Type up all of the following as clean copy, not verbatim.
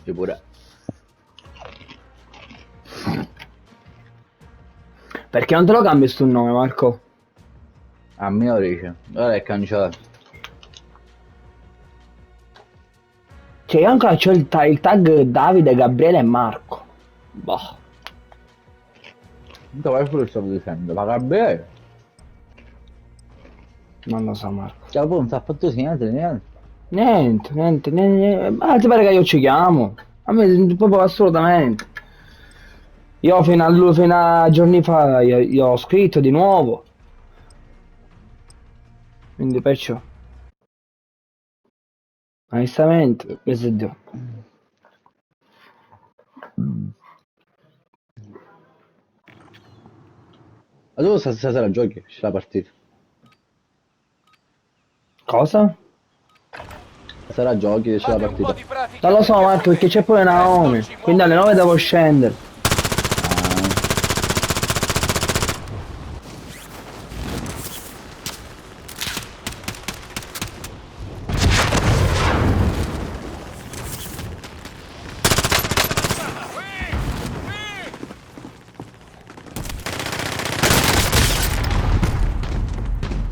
Io pure. Perché non te lo cambi sto nome, Marco? A mio dice. Ora è cancellato. Cioè io ancora c'ho il tag Davide, Gabriele e Marco. Boh. Non vai pure stavo dicendo. Ma vabbè. Non lo so, Marco. Cioè, poi non si è fatto niente. Niente. Ma ti pare che io ci chiamo? A me proprio assolutamente. Io fino a giorni fa io ho scritto di nuovo. Quindi perciò. Onestamente, questo è Dio. Ma tu stasera giochi? C'è la partita. Cosa? Stasera giochi, c'è la Fate un po' partita. di pratica Non lo so, perché Marco, perché c'è pure presto Naomi. ci Quindi alle 9 devo scendere.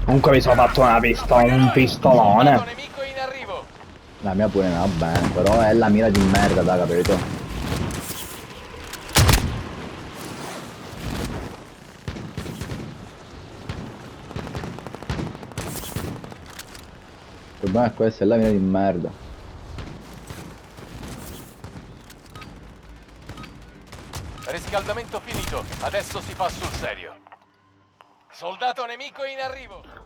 Comunque mi sono fatto un pistolone. Soldato nemico in arrivo. La mia pure ne va bene, però è la mira di merda, da capito? Il problema è questo, è la mira di merda. Riscaldamento finito. Adesso si fa sul serio. Soldato nemico in arrivo.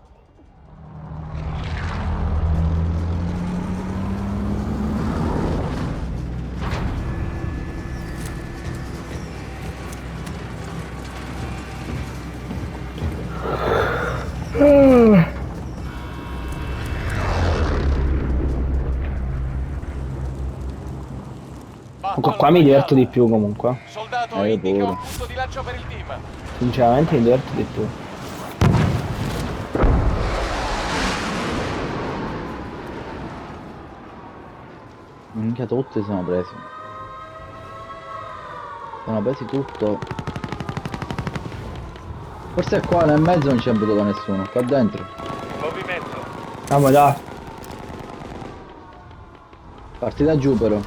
Comunque qua mi diverto di più comunque. Soldato Io indica pure. un punto di lancio per il team. Sinceramente mi diverto di più. Minchia, tutti sono presi. Sono presi tutto. Forse qua nel mezzo non c'è potuto nessuno, qua dentro. Movimento. Andiamo là. Parti da giù però.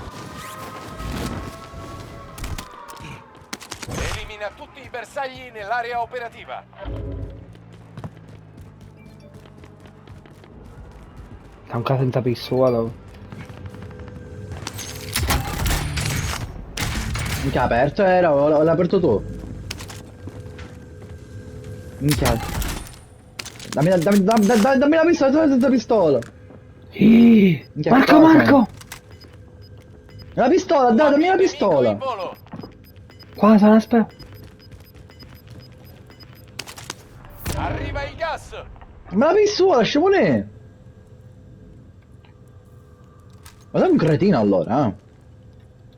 Elimina tutti i bersagli nell'area operativa. Anche senza pistola. Minchia, aperto era, o l'hai aperto tu? Minchia. Dammi la pistola, senza pistola. Minchia, Marco, qua Marco! La pistola, dai, dammi la Nemico pistola. in volo. Qua sono aspetta. Arriva il gas. Ma la pistola, sciamone. Ma sei un cretino allora, eh?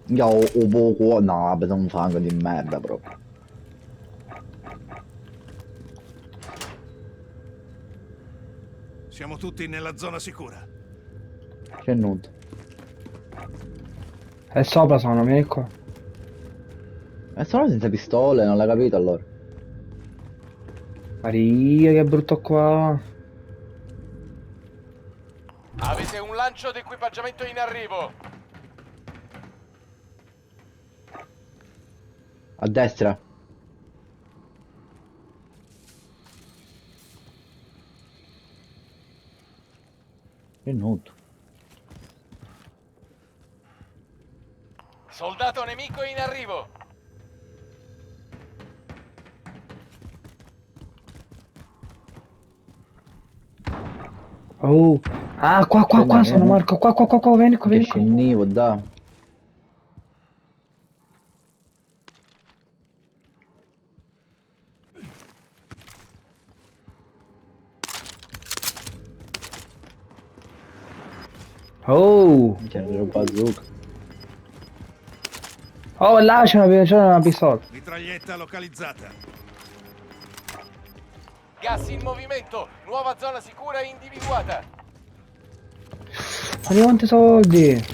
Minchia, o poco, no, vabbè, sono un fango di merda proprio. Siamo tutti nella zona sicura. C'è nudo. E sopra sono, vieni qua. E sono senza pistole, non l'hai capito allora. Maria, che brutto qua. Avete un lancio d'equipaggiamento in arrivo. A destra. Che nudo. Soldato nemico in arrivo. Oh. Ah, qua sono Marco. Qua, vieni qua, Che vieni qua. scennivo, da. Oh. C'è il bazooka. Oh, là c'è una pistola. Mitraglietta localizzata. Gas in movimento. Nuova zona sicura individuata. Ma di quanti soldi?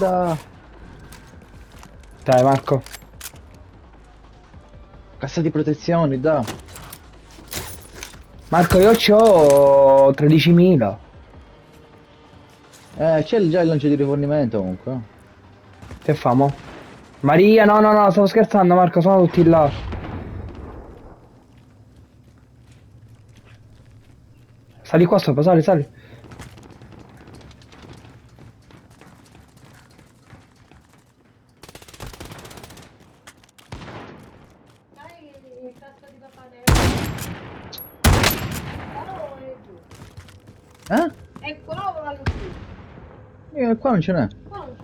da. Dai Marco. Cassa di protezioni, da. Marco, io c'ho 13.000. C'è già il lancio di rifornimento comunque. Che famo? Maria, no, no, no, stavo scherzando Marco, sono tutti là. Sali qua sopra, sali, sali. Il cazzo di papà è qua o vanno giù? Qua non ce n'è. Qua non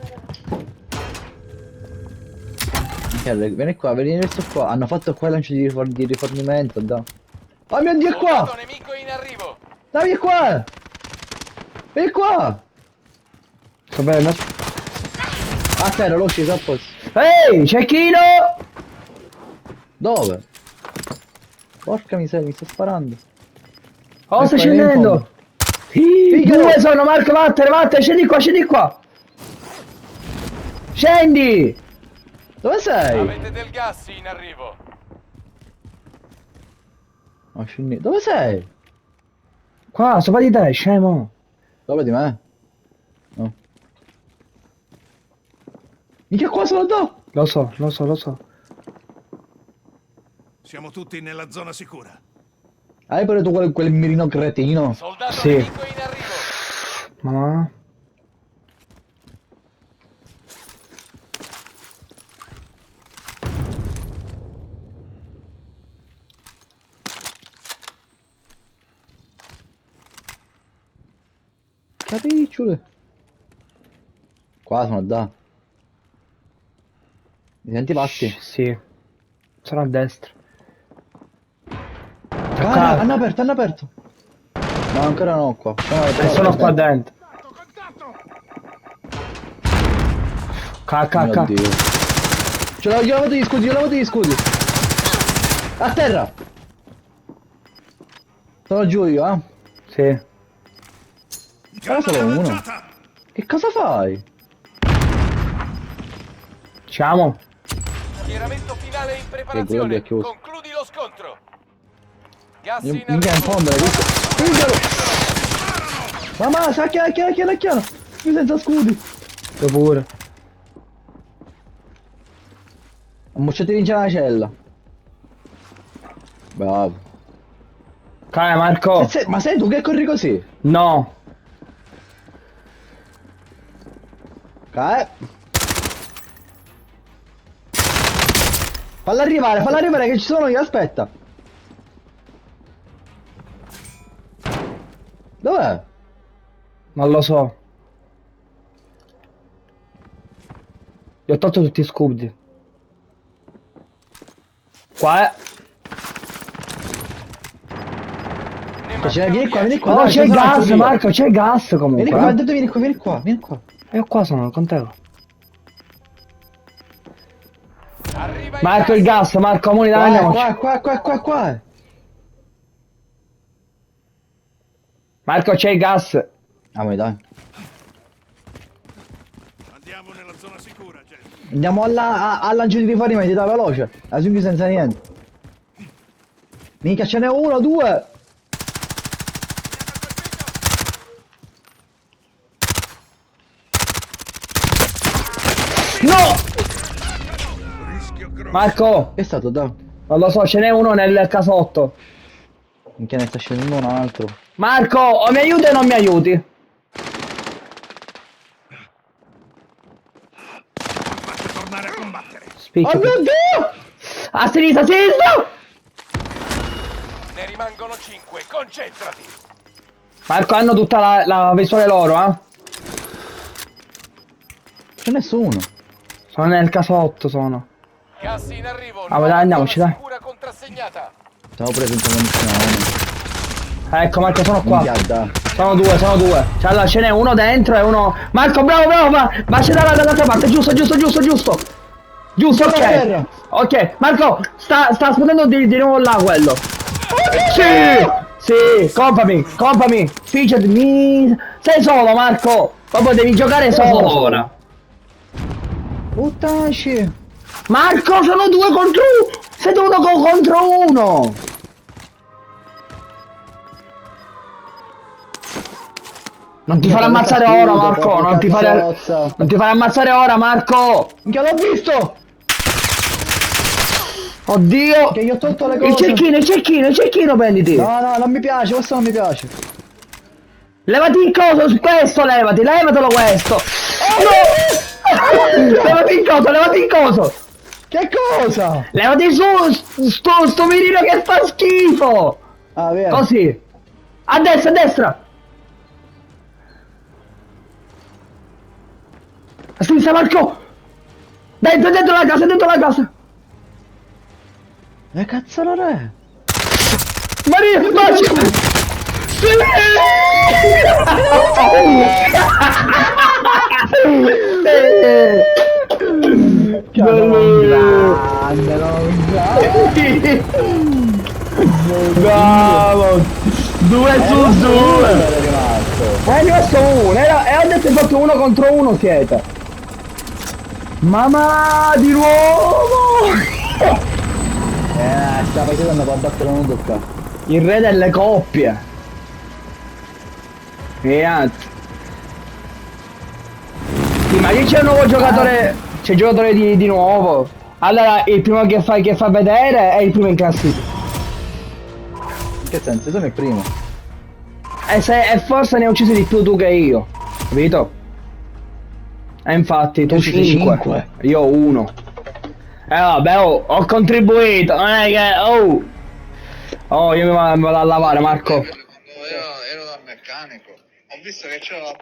c'era. Vieni qua, vieni verso qua. Hanno fatto qua il lancio di rifornimento, da. Oh mio Dio, è qua! Soldato nemico in arrivo. Dai, vieni qua! Vieni qua! Sto bene. A terra, l'ho sceso a posto. Ehi, cecchino! Dove? Porca miseria, mi sto sparando. Oh, sta Ecco, vieni in scendendo! fondo. Due sono, Marco, vattene, vattene, scendi qua, scendi qua! Scendi! Dove sei? Avete del gas in arrivo. Oh, scendi. Dove sei? Qua, sopra di te, scemo! Dove di me? No. Mica qua sono da! Lo so, lo so, lo so. Siamo tutti nella zona sicura. Hai pure tu quel mirino cretino? Soldato Sì. nemico in arrivo. Mamma. Capicciole. Qua sono da. Mi senti pazzi? Sì. Sono a destra. Ah, hanno aperto, hanno aperto. No, ancora no qua. Sono qua dentro. Mio Cacca. Dio. Io lavo gli scudi, io lavo gli scudi. A terra. Sono giù io, eh. Sì. Però solo uno. lanciata! Che cosa fai? Ciamo. Schieramento finale in quello preparazione. lì è chiuso. Concludi lo scontro. Gas Io in mica in arrivo. fondo, l'hai visto? Figlialo! Mamma, sacchiano! Io senza scudi. Io pure. Ammocciati in la cella. Bravo. Cai Marco. Ma sei tu che corri così? No. Falla arrivare che ci sono io, aspetta. Dov'è? Non lo so. Gli ho tolto tutti i scudi. Qua è. Vieni qua, vieni qua. No, dai, c'è ci sono gas, anche io. Marco, c'è gas comunque. Vieni qua, detto, vieni qua. E io qua sono con te. Arriva Marco il gas, Marco, amore, dai, andiamoci. Qua. Marco, c'è il gas. Dai. Andiamo nella zona sicura, gente. Andiamo al lancio di rifornimenti, dai, veloce. Assunti senza niente. Mica ce n'è uno, due. No! Rischio grosso. Marco, Che è stato, da? non lo so, ce n'è uno nel casotto. Minchia ne sta scendendo un altro. Marco, o mi aiuti o non mi aiuti? Fate tornare a combattere. Spicchio. Oh mio Dio! A sinistra, a sinistra! Ne rimangono 5. Concentrati. Marco, hanno tutta la visuale loro, eh? C'è nessuno. Sono nel casotto, sono. Gas in arrivo. Ah, dai, andiamoci, dai. Sicura contrassegnata. Stavo preso in munizione. Ecco, Marco, sono qua. Minchia, da. Sono due. Cioè, allora ce n'è uno dentro e uno... Marco, bravo, ma c'è dall'altra parte, giusto. Giusto, ok. terra. Ok, Marco, sta esplodendo di nuovo là quello. Sì, compami. Fidget, sei solo, Marco. Proprio devi giocare solo ora. Puttanaci. Marco, sono 2 contro 1! Sei dovuto contro 1! Non ti fare ammazzare ora, Marco! Non ti fare ammazzare ora, Marco! Minchia, l'ho visto! Oddio! Che gli ho tolto le Il cose. cecchino, prenditi! No, no, non mi piace, questo non mi piace. Levati il coso, su questo levatelo questo! Oh no! levati il coso! Che cosa? Levati su, sto mirino che fa schifo! Ah, vero. Così! A destra! A sinistra, Marco! Dentro la casa! Che cazzo non è? Maria, bacio! Grande, Bravo! 2 su 2! È rimasto uno! E ho detto hai fatto 1 contro 1 siete! Mamma di nuovo! Sta partita andava a battere uno tocca. Il re delle coppie! Ragazzi! Sì, ma che c'è un nuovo giocatore? C'è un giocatore di nuovo! Allora il primo che fa vedere è il primo in classifica. In che senso? Io sono il primo. E forse ne hai uccisi di più tu che io, capito? E infatti tu Io uccisi 5, cinque. io 1. Vabbè, ho contribuito, non è che... Oh, io mi vado a lavare, Marco. Io ero dal meccanico, ho visto che c'era la